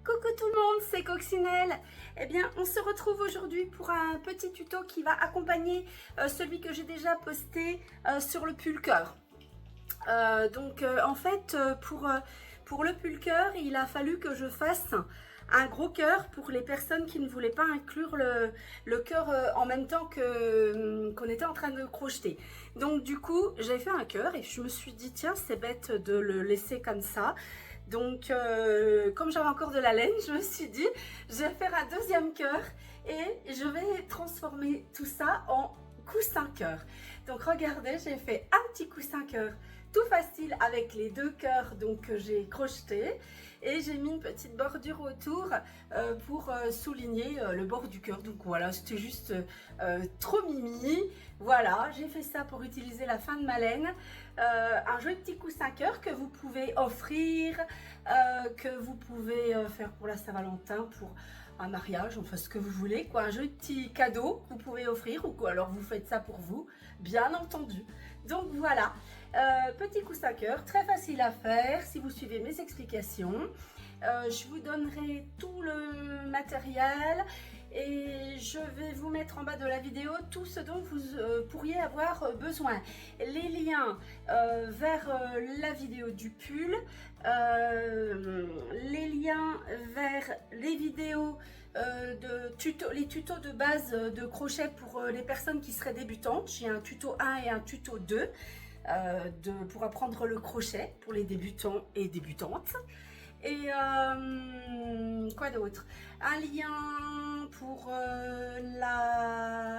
Coucou tout le monde, c'est Coccinelle. Eh bien, on se retrouve aujourd'hui pour un petit tuto qui va accompagner celui que j'ai déjà posté sur le pull cœur. En fait, pour le pull cœur, il a fallu que je fasse un gros cœur pour les personnes qui ne voulaient pas inclure le cœur en même temps qu'on était en train de crocheter. Donc du coup, j'ai fait un cœur et je me suis dit, tiens, c'est bête de le laisser comme ça. Donc, comme j'avais encore de la laine, je me suis dit, je vais faire un deuxième cœur et je vais transformer tout ça en coussin cœur. Donc, regardez, j'ai fait un petit coussin cœur tout facile avec les deux cœurs que j'ai crochetés et j'ai mis une petite bordure autour pour souligner le bord du cœur. Donc voilà, c'était juste trop mimi. Voilà, j'ai fait ça pour utiliser la fin de ma laine. Un joli petit coussin cœur que vous pouvez offrir, que vous pouvez faire pour la Saint-Valentin, pour un mariage, enfin ce que vous voulez, quoi. Un joli petit cadeau que vous pouvez offrir ou quoi, alors vous faites ça pour vous, bien entendu. Donc voilà, petit coussin cœur, très facile à faire si vous suivez mes explications. Je vous donnerai tout le matériel et je vais vous mettre en bas de la vidéo tout ce dont vous pourriez avoir besoin. Les liens vers la vidéo du pull, les liens vers les vidéos les tutos de base de crochet pour les personnes qui seraient débutantes. J'ai un tuto 1 et un tuto 2 pour apprendre le crochet pour les débutants et débutantes. Et quoi d'autre? Un lien pour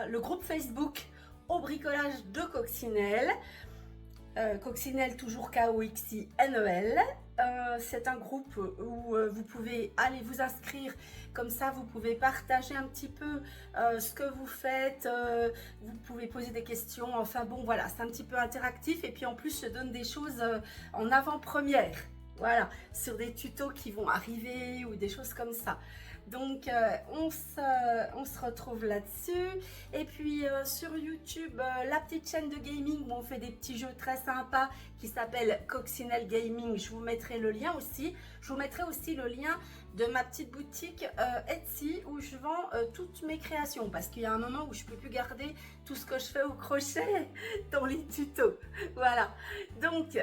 le groupe Facebook au bricolage de Coccinelle. Coccinelle, toujours K-O-X-I-N-E-L. C'est un groupe où vous pouvez aller vous inscrire, comme ça vous pouvez partager un petit peu ce que vous faites, vous pouvez poser des questions, enfin bon voilà, c'est un petit peu interactif et puis en plus je donne des choses en avant-première, voilà, sur des tutos qui vont arriver ou des choses comme ça. Donc on se retrouve là-dessus. Et puis sur YouTube, la petite chaîne de gaming où on fait des petits jeux très sympas qui s'appelle Coccinelle Gaming. Je vous mettrai le lien aussi. Je vous mettrai aussi le lien de ma petite boutique Etsy où je vends toutes mes créations. Parce qu'il y a un moment où je ne peux plus garder tout ce que je fais au crochet dans les tutos. Voilà. Donc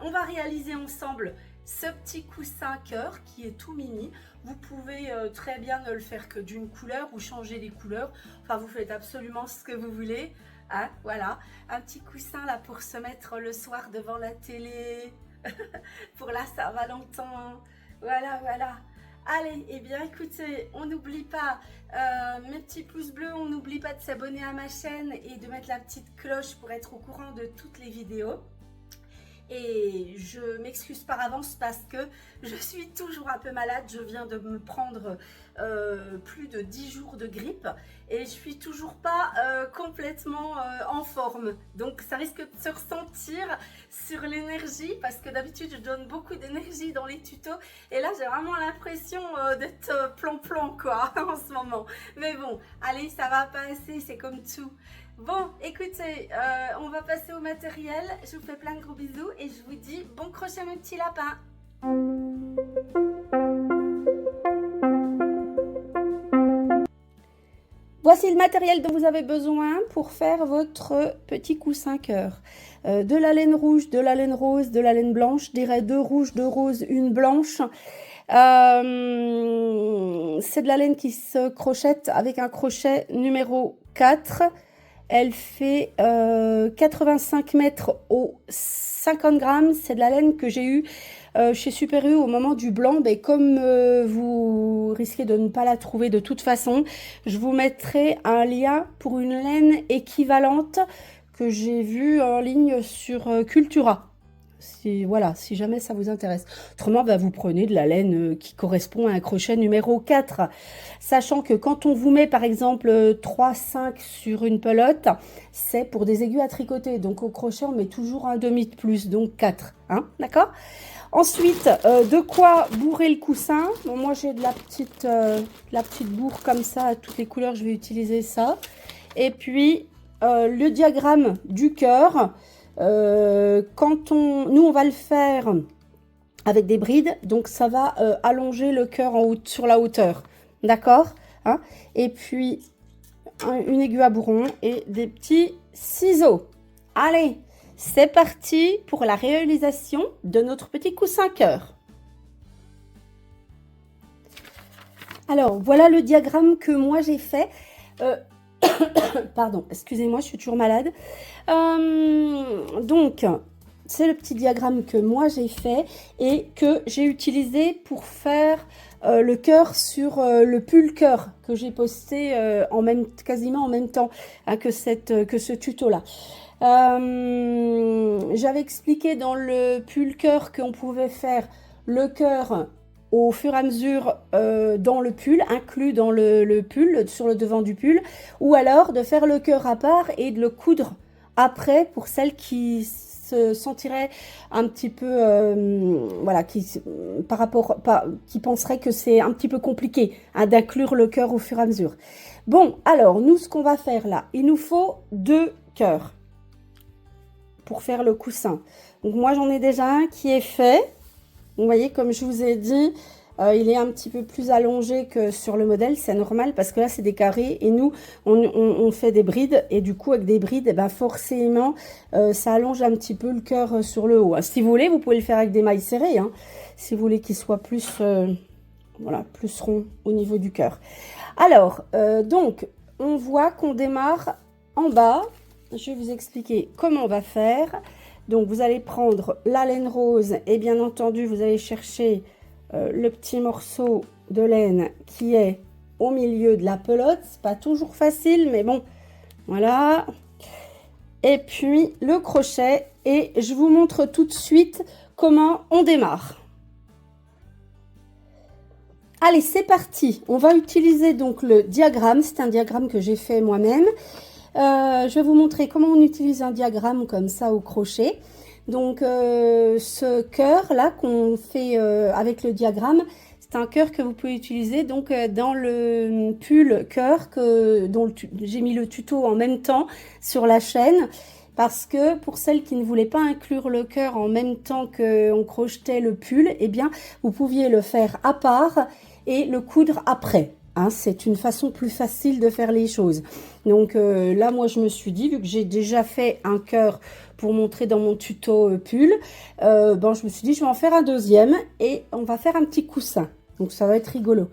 on va réaliser ensemble ce petit coussin cœur qui est tout mini. Vous pouvez très bien ne le faire que d'une couleur ou changer les couleurs. Enfin, vous faites absolument ce que vous voulez. Hein, voilà, un petit coussin là pour se mettre le soir devant la télé pour la Saint-Valentin. Voilà, voilà. Allez, et bien écoutez, on n'oublie pas mes petits pouces bleus, on n'oublie pas de s'abonner à ma chaîne et de mettre la petite cloche pour être au courant de toutes les vidéos. Et je m'excuse par avance parce que je suis toujours un peu malade. Je viens de me prendre plus de 10 jours de grippe et je suis toujours pas complètement en forme. Donc ça risque de se ressentir sur l'énergie parce que d'habitude je donne beaucoup d'énergie dans les tutos. Et là j'ai vraiment l'impression d'être plan-plan quoi en ce moment. Mais bon, allez, ça va passer, c'est comme tout. Bon, écoutez, on va passer au matériel. Je vous fais plein de gros bisous et je vous dis bon crochet mes petits lapins. Voici le matériel dont vous avez besoin pour faire votre petit coussin cœur. De la laine rouge, de la laine rose, de la laine blanche. Je dirais 2 rouges, 2 roses, une blanche. C'est de la laine qui se crochette avec un crochet numéro 4. Elle fait 85 mètres au 50 grammes. C'est de la laine que j'ai eue chez Super U au moment du blanc. Mais comme vous risquez de ne pas la trouver de toute façon, je vous mettrai un lien pour une laine équivalente que j'ai vue en ligne sur Cultura. Voilà, si jamais ça vous intéresse. Autrement, vous prenez de la laine qui correspond à un crochet numéro 4. Sachant que quand on vous met par exemple 3-5 sur une pelote, c'est pour des aiguilles à tricoter. Donc au crochet, on met toujours un demi de plus, donc 4. Hein, d'accord? Ensuite, de quoi bourrer le coussin. Bon, moi, j'ai de la petite bourre comme ça, à toutes les couleurs, je vais utiliser ça. Et puis, le diagramme du cœur. Nous on va le faire avec des brides, donc ça va allonger le cœur en sur la hauteur, d'accord, hein? Et puis une aiguille à bourron et des petits ciseaux. Allez, c'est parti pour la réalisation de notre petit coussin cœur. Alors, voilà le diagramme que moi j'ai fait. Pardon, excusez-moi, je suis toujours malade. Donc, c'est le petit diagramme que moi j'ai fait et que j'ai utilisé pour faire le cœur sur le pull cœur que j'ai posté quasiment en même temps hein, que ce tuto-là. J'avais expliqué dans le pull cœur qu'on pouvait faire le cœur au fur et à mesure dans le pull, inclus dans le pull, sur le devant du pull, ou alors de faire le cœur à part et de le coudre après pour celles qui se sentiraient un petit peu, voilà, qui penseraient que c'est un petit peu compliqué hein, d'inclure le cœur au fur et à mesure. Bon, alors, nous, ce qu'on va faire là, il nous faut 2 cœurs pour faire le coussin. Donc, moi, j'en ai déjà un qui est fait. Vous voyez, comme je vous ai dit, il est un petit peu plus allongé que sur le modèle. C'est normal parce que là, c'est des carrés. Et nous, on fait des brides. Et du coup, avec des brides, eh ben, forcément, ça allonge un petit peu le cœur sur le haut. Si vous voulez, vous pouvez le faire avec des mailles serrées. Hein, si vous voulez qu'il soit plus, voilà, plus rond au niveau du cœur. Alors, donc, on voit qu'on démarre en bas. Je vais vous expliquer comment on va faire. Donc, vous allez prendre la laine rose et bien entendu, vous allez chercher le petit morceau de laine qui est au milieu de la pelote. C'est pas toujours facile, mais bon, voilà. Et puis, le crochet et je vous montre tout de suite comment on démarre. Allez, c'est parti. On va utiliser donc le diagramme. C'est un diagramme que j'ai fait moi-même. Je vais vous montrer comment on utilise un diagramme comme ça au crochet. Donc, ce cœur là qu'on fait avec le diagramme, c'est un cœur que vous pouvez utiliser donc dans le pull cœur dont j'ai mis le tuto en même temps sur la chaîne. Parce que pour celles qui ne voulaient pas inclure le cœur en même temps qu'on crochetait le pull, eh bien, vous pouviez le faire à part et le coudre après. Hein, c'est une façon plus facile de faire les choses. Donc là, moi, je me suis dit, vu que j'ai déjà fait un cœur pour montrer dans mon tuto pull, bon, je me suis dit, je vais en faire un deuxième et on va faire un petit coussin. Donc, ça va être rigolo.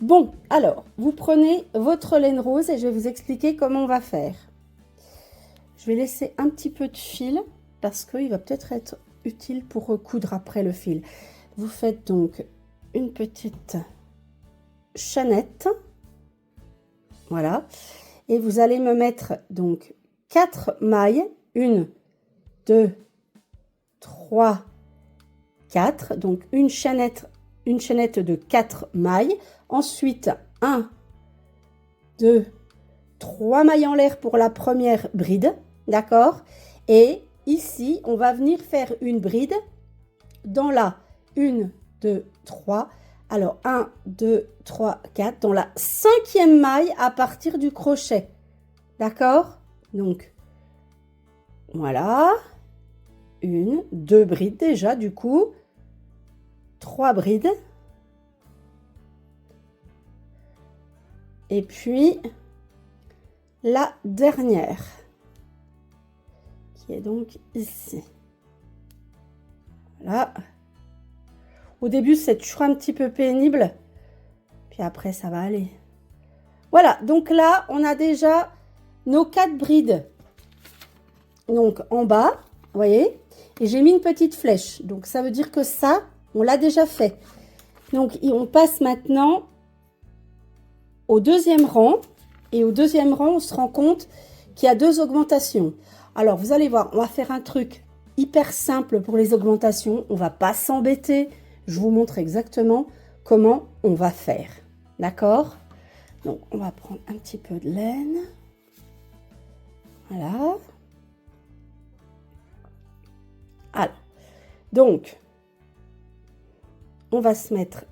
Bon, alors, vous prenez votre laine rose et je vais vous expliquer comment on va faire. Je vais laisser un petit peu de fil parce qu'il va peut-être être utile pour recoudre après le fil. Vous faites donc une petite chaînette, voilà, et vous allez me mettre donc 4 mailles, 1, 2, 3, 4, donc une chaînette de 4 mailles, ensuite 1, 2, 3 mailles en l'air pour la première bride, d'accord, et ici on va venir faire une bride dans la 1, 2, 3, alors 1, 2, 3, 4, dans la 5e maille à partir du crochet. D'accord? Donc, voilà. 1, 2 brides déjà du coup. 3 brides. Et puis, la dernière. Qui est donc ici. Voilà. Au début, c'est toujours un petit peu pénible. Puis après, ça va aller. Voilà, donc là, on a déjà nos 4 brides. Donc, en bas, vous voyez, et j'ai mis une petite flèche. Donc, ça veut dire que ça, on l'a déjà fait. Donc, on passe maintenant au deuxième rang. Et au deuxième rang, on se rend compte qu'il y a 2 augmentations. Alors, vous allez voir, on va faire un truc hyper simple pour les augmentations. On ne va pas s'embêter. Je vous montre exactement comment on va faire. D'accord? Donc, on va prendre un petit peu de laine. Voilà. Alors, donc, on va se mettre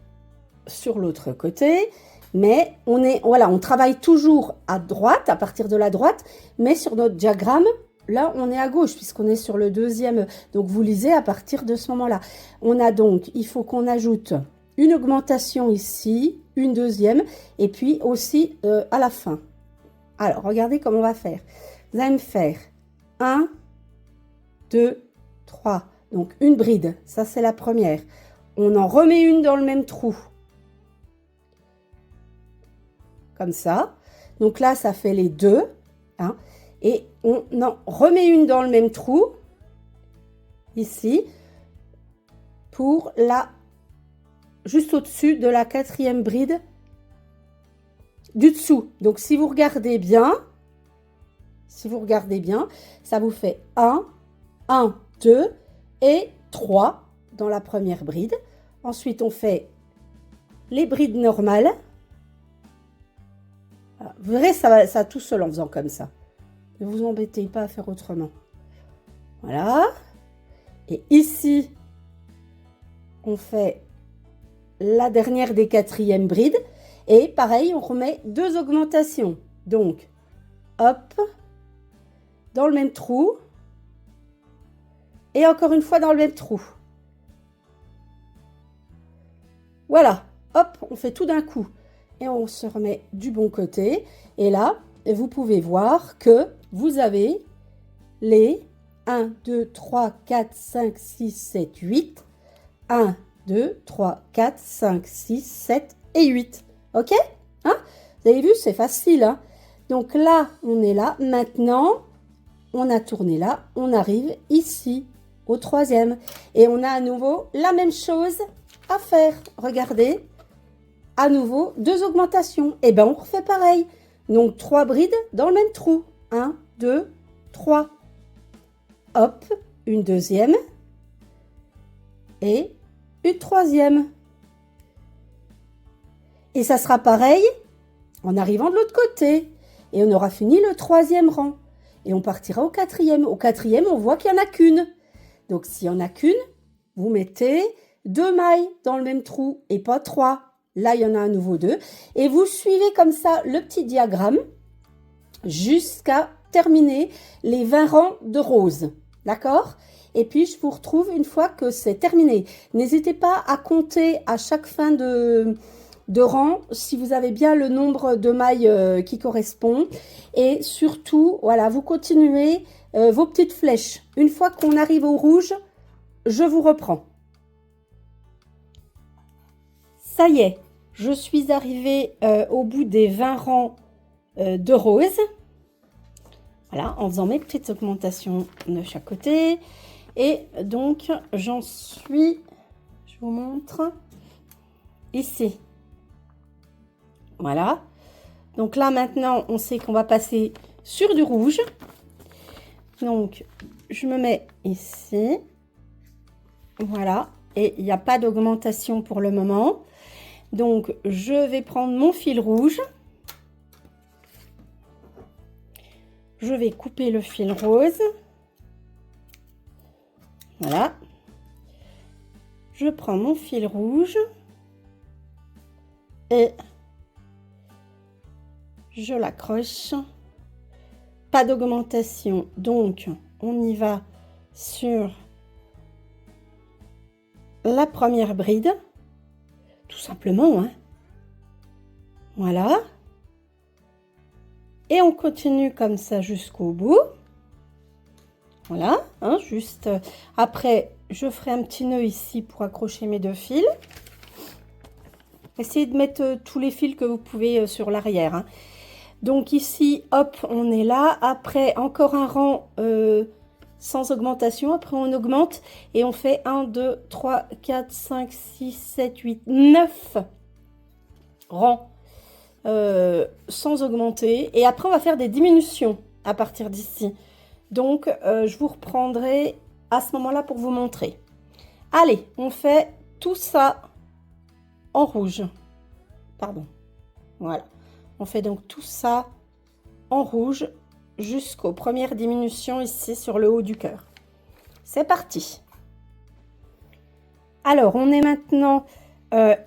sur l'autre côté. Mais on travaille toujours à droite, à partir de la droite. Mais sur notre diagramme, là, on est à gauche puisqu'on est sur le deuxième. Donc, vous lisez à partir de ce moment-là. On a donc, il faut qu'on ajoute une augmentation ici, une deuxième, et puis aussi à la fin. Alors, regardez comment on va faire. Vous allez me faire 1, 2, 3. Donc, une bride. Ça, c'est la première. On en remet une dans le même trou. Comme ça. Donc là, ça fait les deux. Hein, et on en remet une dans le même trou. Ici. Pour la... juste au-dessus de la quatrième bride du dessous. Donc, si vous regardez bien, ça vous fait 1, 2 et 3 dans la première bride. Ensuite, on fait les brides normales. Voilà. Vous verrez, ça va tout seul en faisant comme ça. Ne vous embêtez pas à faire autrement. Voilà. Et ici, on fait la dernière des quatrièmes brides. Et pareil, on remet deux augmentations. Donc, hop, dans le même trou. Et encore une fois dans le même trou. Voilà, hop, on fait tout d'un coup. Et on se remet du bon côté. Et là, vous pouvez voir que vous avez les 1, 2, 3, 4, 5, 6, 7, 8. 1, 2, 3, 4, 5, 6, 7 et 8. Ok, hein? Vous avez vu, c'est facile. Hein? Donc là, on est là. Maintenant, on a tourné là. On arrive ici, au troisième. Et on a à nouveau la même chose à faire. Regardez, à nouveau, deux augmentations. Et bien, on refait pareil. Donc, 3 brides dans le même trou. 1, 2, 3. Hop, une deuxième. Et une troisième. Et ça sera pareil en arrivant de l'autre côté. Et on aura fini le troisième rang. Et on partira au quatrième. Au quatrième, on voit qu'il n'y en a qu'une. Donc, s'il n'y en a qu'une, vous mettez 2 mailles dans le même trou et pas 3. Là, il y en a à nouveau 2. Et vous suivez comme ça le petit diagramme jusqu'à terminer les 20 rangs de rose. D'accord ? Et puis, je vous retrouve une fois que c'est terminé. N'hésitez pas à compter à chaque fin de rang si vous avez bien le nombre de mailles qui correspond. Et surtout, voilà, vous continuez vos petites flèches. Une fois qu'on arrive au rouge, je vous reprends. Ça y est, je suis arrivée au bout des 20 rangs de rose. Voilà, en faisant mes petites augmentations de chaque côté. Et donc, j'en suis, je vous montre, ici. Voilà. Donc là, maintenant, on sait qu'on va passer sur du rouge. Donc, je me mets ici. Voilà. Et il n'y a pas d'augmentation pour le moment. Donc, je vais prendre mon fil rouge. Je vais couper le fil rose. Voilà. Je prends mon fil rouge. Et je l'accroche. Pas d'augmentation. Donc, on y va sur la première bride. Tout simplement, hein. Voilà. Et on continue comme ça jusqu'au bout. Voilà, hein, juste après, je ferai un petit nœud ici pour accrocher mes deux fils. Essayez de mettre tous les fils que vous pouvez sur l'arrière. Hein. Donc ici, hop, on est là. Après, encore un rang sans augmentation. Après, on augmente et on fait 1, 2, 3, 4, 5, 6, 7, 8, 9 rangs sans augmenter. Et après, on va faire des diminutions à partir d'ici. Donc, je vous reprendrai à ce moment-là pour vous montrer. Allez, on fait tout ça en rouge. Pardon. Voilà. On fait donc tout ça en rouge jusqu'aux premières diminutions ici sur le haut du cœur. C'est parti. Alors, on est maintenant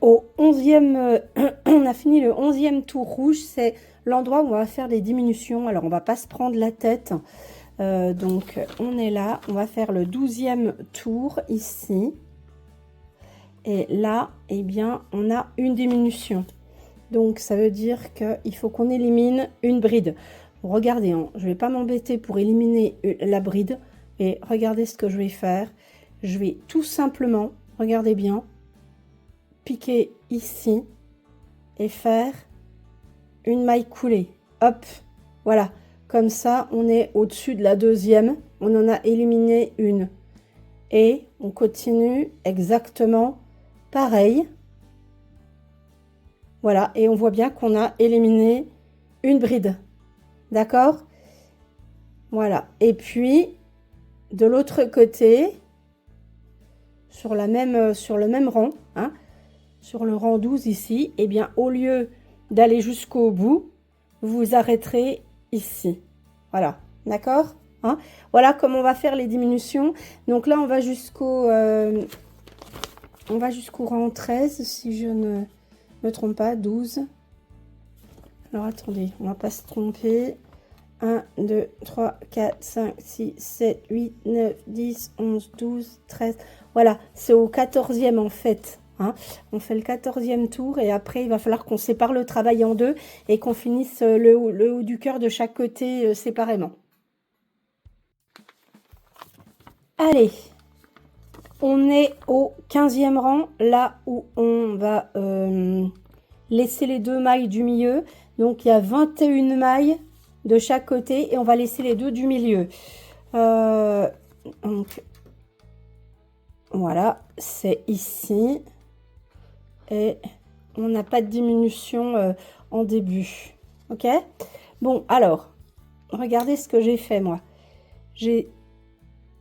au 11e... on a fini le 11e tour rouge. C'est l'endroit où on va faire les diminutions. Alors, on va pas se prendre la tête. Donc on est là, on va faire le 12e tour ici. Et là, eh bien, on a une diminution. Donc ça veut dire qu'il faut qu'on élimine une bride. Regardez, hein, je ne vais pas m'embêter pour éliminer la bride. Et regardez ce que je vais faire. Je vais tout simplement, regardez bien, piquer ici et faire une maille coulée. Hop, voilà. Comme ça, on est au-dessus de la deuxième. On en a éliminé une. Et on continue exactement pareil. Voilà, et on voit bien qu'on a éliminé une bride. D'accord? Voilà. Et puis, de l'autre côté, sur le même rang, hein, sur le rang 12 ici, eh bien, au lieu d'aller jusqu'au bout, vous vous arrêterez ici. Voilà. D'accord? Hein? Voilà comment on va faire les diminutions. Donc là, on va jusqu'au rang 13, si je ne me trompe pas, 12. Alors, attendez, on va pas se tromper. 1, 2, 3, 4, 5, 6, 7, 8, 9, 10, 11, 12, 13. Voilà, c'est au 14e en fait. Hein. On fait le 14e tour et après, il va falloir qu'on sépare le travail en deux et qu'on finisse le haut du cœur de chaque côté séparément. Allez, on est au 15e rang, là où on va laisser les deux mailles du milieu. Donc, il y a 21 mailles de chaque côté et on va laisser les deux du milieu. Donc, voilà, c'est ici. Et on n'a pas de diminution en début. Ok? Bon, alors, regardez ce que j'ai fait, moi. J'ai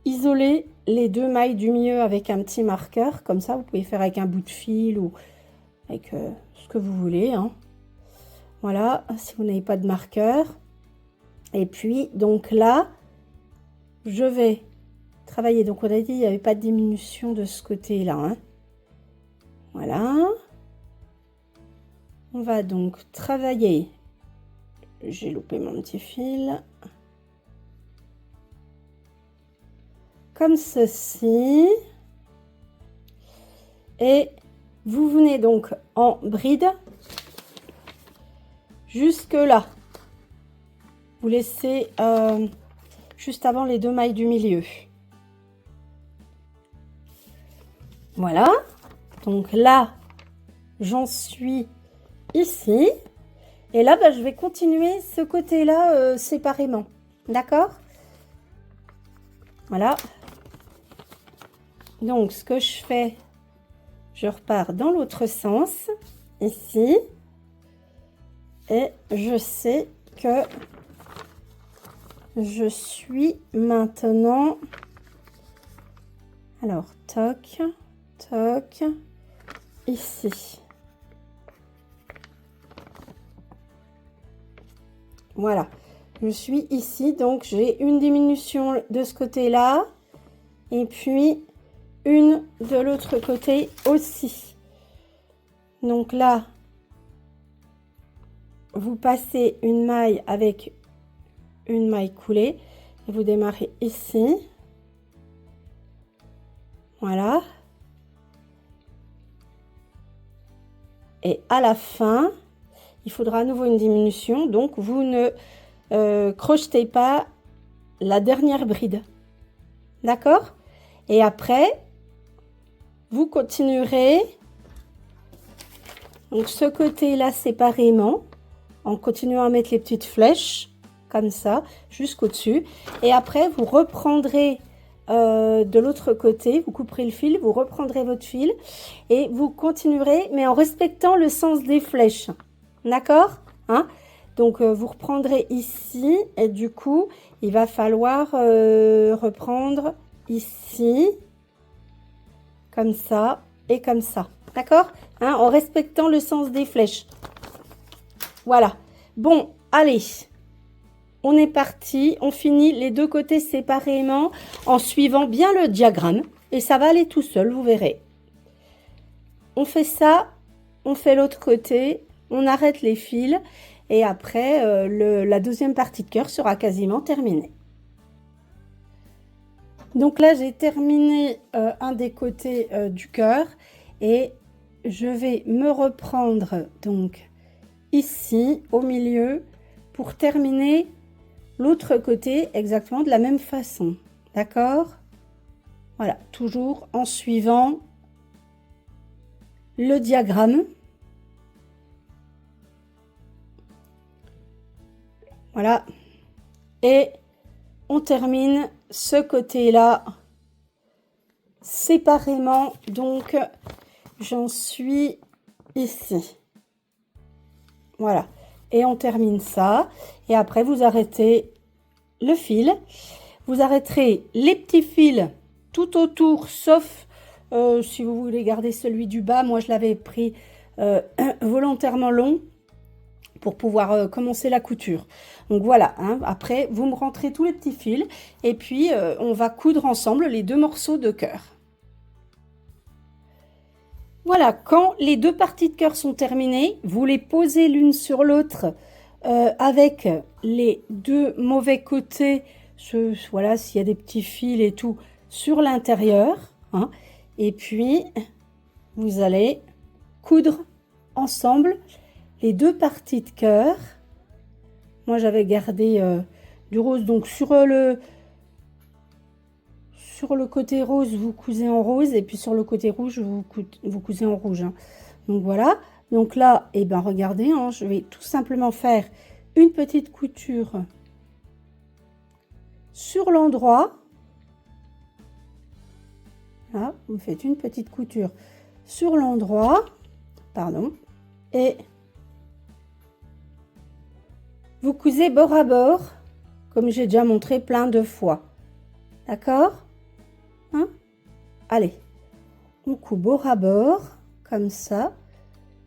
isolé les deux mailles du milieu avec un petit marqueur. Comme ça, vous pouvez faire avec un bout de fil ou avec ce que vous voulez. Hein. Voilà, si vous n'avez pas de marqueur. Et puis, donc là, je vais travailler. Donc, on a dit qu'il n'y avait pas de diminution de ce côté-là. Hein. Voilà. On va donc travailler. J'ai loupé mon petit fil. Comme ceci. Et vous venez donc en bride jusque là. Vous laissez juste avant les deux mailles du milieu. Voilà. Donc là, j'en suis ici. Et là, bah, je vais continuer ce côté-là séparément. D'accord? Voilà. Donc, ce que je fais, je repars dans l'autre sens, ici. Et je sais que je suis maintenant... Alors, toc, toc, ici. Voilà, je suis ici, donc j'ai une diminution de ce côté-là et puis une de l'autre côté aussi. Donc là, vous passez une maille avec une maille coulée et vous démarrez ici. Voilà. Et à la fin, il faudra à nouveau une diminution, donc vous ne crochetez pas la dernière bride. D'accord? Et après, vous continuerez donc ce côté-là séparément, en continuant à mettre les petites flèches, comme ça, jusqu'au-dessus. Et après, vous reprendrez de l'autre côté, vous couperez le fil, vous reprendrez votre fil et vous continuerez, mais en respectant le sens des flèches. D'accord, hein? Donc, vous reprendrez ici et du coup, il va falloir reprendre ici, comme ça et comme ça. D'accord, hein? En respectant le sens des flèches. Voilà. Bon, allez. On est parti. On finit les deux côtés séparément en suivant bien le diagramme. Et ça va aller tout seul, vous verrez. On fait ça. On fait l'autre côté. On arrête les fils et après la deuxième partie de cœur sera quasiment terminée. Donc là, j'ai terminé un des côtés du cœur et je vais me reprendre donc ici au milieu pour terminer l'autre côté exactement de la même façon. D'accord? Voilà, toujours en suivant le diagramme. Voilà. Et on termine ce côté-là séparément. Donc, j'en suis ici. Voilà. Et on termine ça. Et après, vous arrêtez le fil. Vous arrêterez les petits fils tout autour, sauf si vous voulez garder celui du bas. Moi, je l'avais pris volontairement long pour pouvoir commencer la couture. Donc voilà, hein. Après, vous me rentrez tous les petits fils et puis on va coudre ensemble les deux morceaux de cœur. Voilà, quand les deux parties de cœur sont terminées, vous les posez l'une sur l'autre avec les deux mauvais côtés, voilà, s'il y a des petits fils et tout, sur l'intérieur, hein. Et puis, vous allez coudre ensemble les deux parties de cœur. Moi, j'avais gardé du rose, donc sur le côté rose, vous cousez en rose, et puis sur le côté rouge, vous cousez en rouge, hein. Donc voilà. Donc là, eh ben regardez, hein, je vais tout simplement faire une petite couture sur l'endroit. Là, vous faites une petite couture sur l'endroit, pardon, et vous cousez bord à bord, comme j'ai déjà montré plein de fois. D'accord, hein? Allez, on coud bord à bord, comme ça,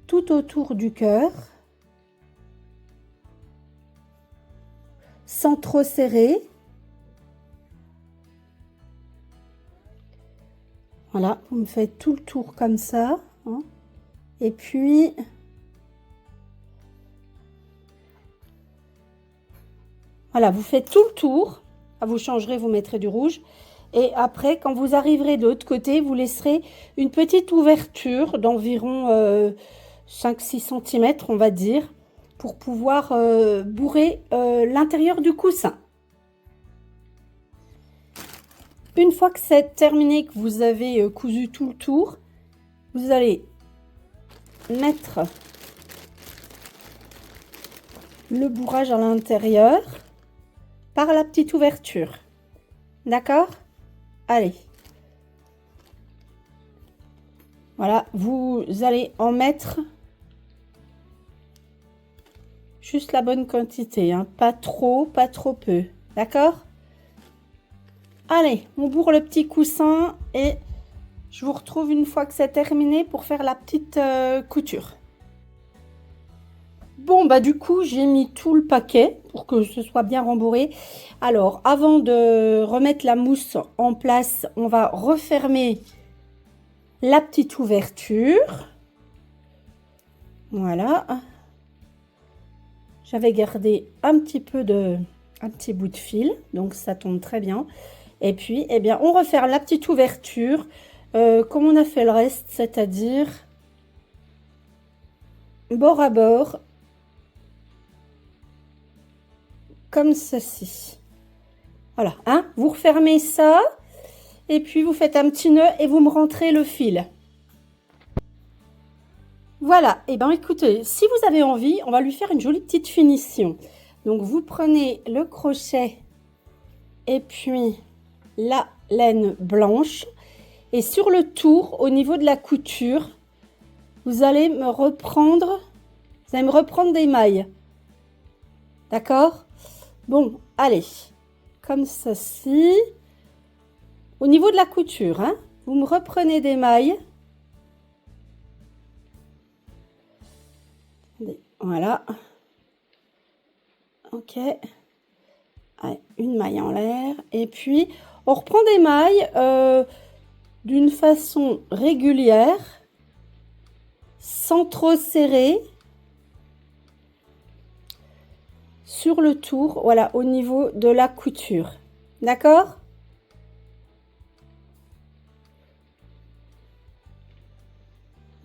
tout autour du cœur, sans trop serrer. Voilà, vous me faites tout le tour comme ça, hein. Et puis, voilà, vous faites tout le tour. Vous changerez, vous mettrez du rouge. Et après, quand vous arriverez de l'autre côté, vous laisserez une petite ouverture d'environ 5-6 cm, on va dire, pour pouvoir bourrer l'intérieur du coussin. Une fois que c'est terminé, que vous avez cousu tout le tour, vous allez mettre le bourrage à l'intérieur par la petite ouverture. D'accord? Allez. Voilà, vous allez en mettre juste la bonne quantité, hein. Pas trop peu. D'accord? Allez, on bourre le petit coussin et je vous retrouve une fois que c'est terminé pour faire la petite couture. Bon, bah du coup, j'ai mis tout le paquet pour que ce soit bien rembourré. Alors, avant de remettre la mousse en place, on va refermer la petite ouverture. Voilà. J'avais gardé un petit bout de fil, donc ça tombe très bien. Et puis, eh bien, on referme la petite ouverture comme on a fait le reste, c'est-à-dire bord à bord, comme ceci. Voilà, hein, vous refermez ça et puis vous faites un petit nœud et vous me rentrez le fil. Voilà, et bien écoutez, si vous avez envie, on va lui faire une jolie petite finition. Donc vous prenez le crochet et puis la laine blanche et sur le tour, au niveau de la couture, vous allez me reprendre des mailles. D'accord? Bon, allez, comme ceci. Au niveau de la couture, hein, vous me reprenez des mailles. Voilà. Ok. Allez, une maille en l'air. Et puis, on reprend des mailles d'une façon régulière, sans trop serrer. Sur le tour, voilà, au niveau de la couture. D'accord?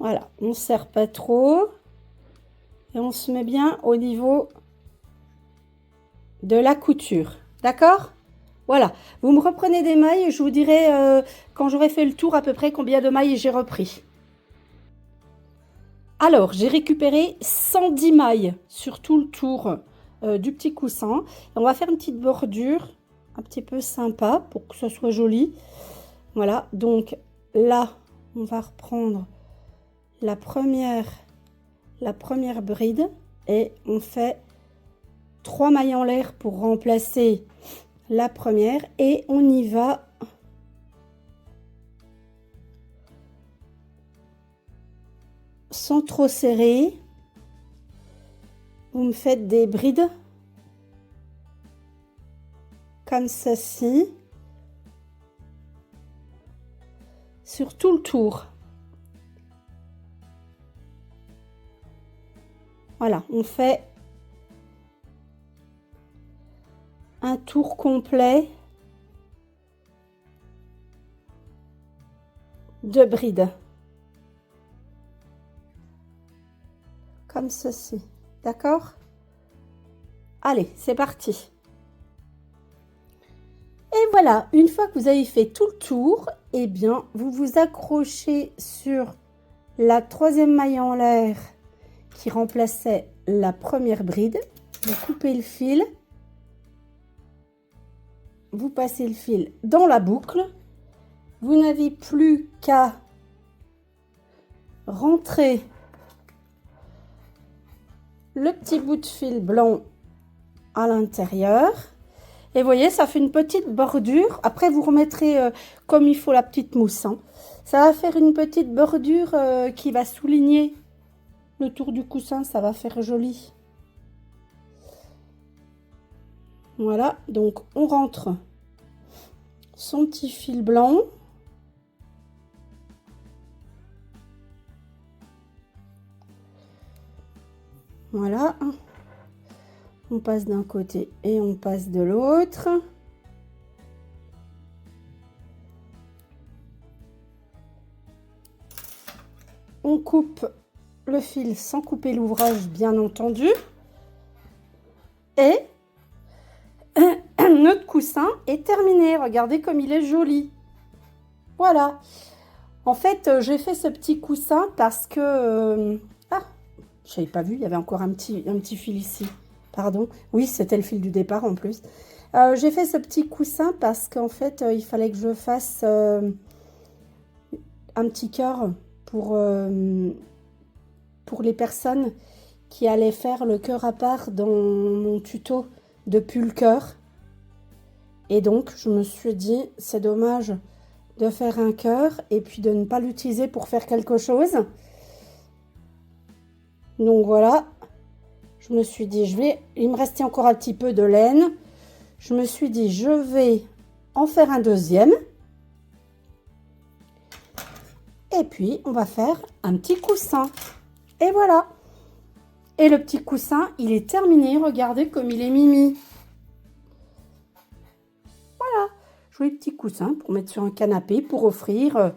Voilà, on ne serre pas trop. Et on se met bien au niveau de la couture. D'accord? Voilà. Vous me reprenez des mailles et je vous dirai quand j'aurai fait le tour à peu près combien de mailles j'ai repris. Alors, j'ai récupéré 110 mailles sur tout le tour du petit coussin. Et on va faire une petite bordure un petit peu sympa pour que ce soit joli. Voilà, donc là, on va reprendre la première bride et on fait 3 mailles en l'air pour remplacer la première et on y va sans trop serrer. Vous me faites des brides comme ceci sur tout le tour. Voilà, on fait un tour complet de brides. Comme ceci. D'accord? Allez, c'est parti. Et voilà, une fois que vous avez fait tout le tour, eh bien, vous vous accrochez sur la 3e maille en l'air qui remplaçait la première bride. Vous coupez le fil. Vous passez le fil dans la boucle. Vous n'avez plus qu'à rentrer le petit bout de fil blanc à l'intérieur. Et vous voyez, ça fait une petite bordure. Après, vous remettrez comme il faut la petite mousse. Hein. Ça va faire une petite bordure qui va souligner le tour du coussin. Ça va faire joli. Voilà, donc on rentre son petit fil blanc. Voilà. On passe d'un côté et on passe de l'autre. On coupe le fil sans couper l'ouvrage, bien entendu. Et notre coussin est terminé. Regardez comme il est joli. Voilà. En fait, j'ai fait ce petit coussin parce que... je n'avais pas vu, il y avait encore un petit fil ici. Pardon. Oui, c'était le fil du départ en plus. J'ai fait ce petit coussin parce qu'en fait, il fallait que je fasse un petit cœur pour les personnes qui allaient faire le cœur à part dans mon tuto de pull cœur. Et donc, je me suis dit, c'est dommage de faire un cœur et puis de ne pas l'utiliser pour faire quelque chose. Donc voilà. Je me suis dit, il me restait encore un petit peu de laine. Je me suis dit, je vais en faire un deuxième. Et puis, on va faire un petit coussin. Et voilà. Et le petit coussin, il est terminé. Regardez comme il est mimi. Voilà. Joli petit coussin pour mettre sur un canapé, pour offrir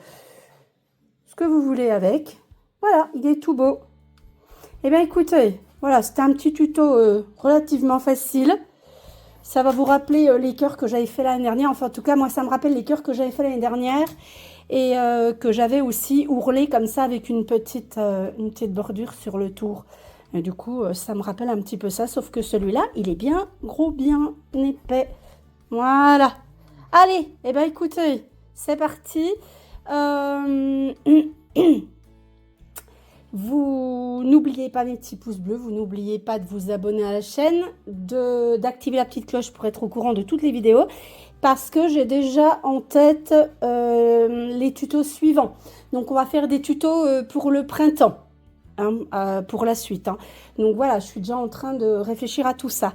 ce que vous voulez avec. Voilà, il est tout beau. Eh bien, écoutez... Voilà, c'était un petit tuto relativement facile. Ça va vous rappeler les cœurs que j'avais fait l'année dernière. Enfin, en tout cas, moi, ça me rappelle les cœurs que j'avais fait l'année dernière. Et que j'avais aussi ourlé comme ça avec une petite bordure sur le tour. Et du coup, ça me rappelle un petit peu ça. Sauf que celui-là, il est bien gros, bien épais. Voilà. Allez, eh bien, écoutez, c'est parti. Vous n'oubliez pas mes petits pouces bleus, vous n'oubliez pas de vous abonner à la chaîne, d'activer la petite cloche pour être au courant de toutes les vidéos, parce que j'ai déjà en tête les tutos suivants. Donc on va faire des tutos pour le printemps, hein, pour la suite. Hein. Donc voilà, je suis déjà en train de réfléchir à tout ça.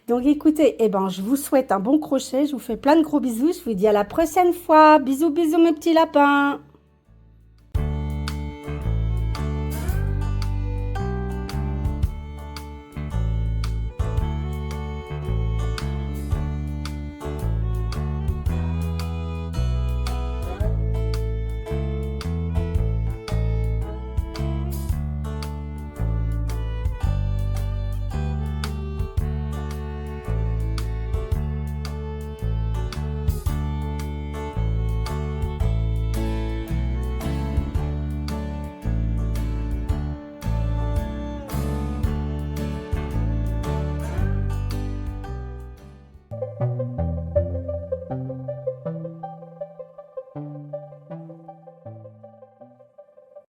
Donc écoutez, eh ben, je vous souhaite un bon crochet, je vous fais plein de gros bisous, je vous dis à la prochaine fois. Bisous, bisous mes petits lapins.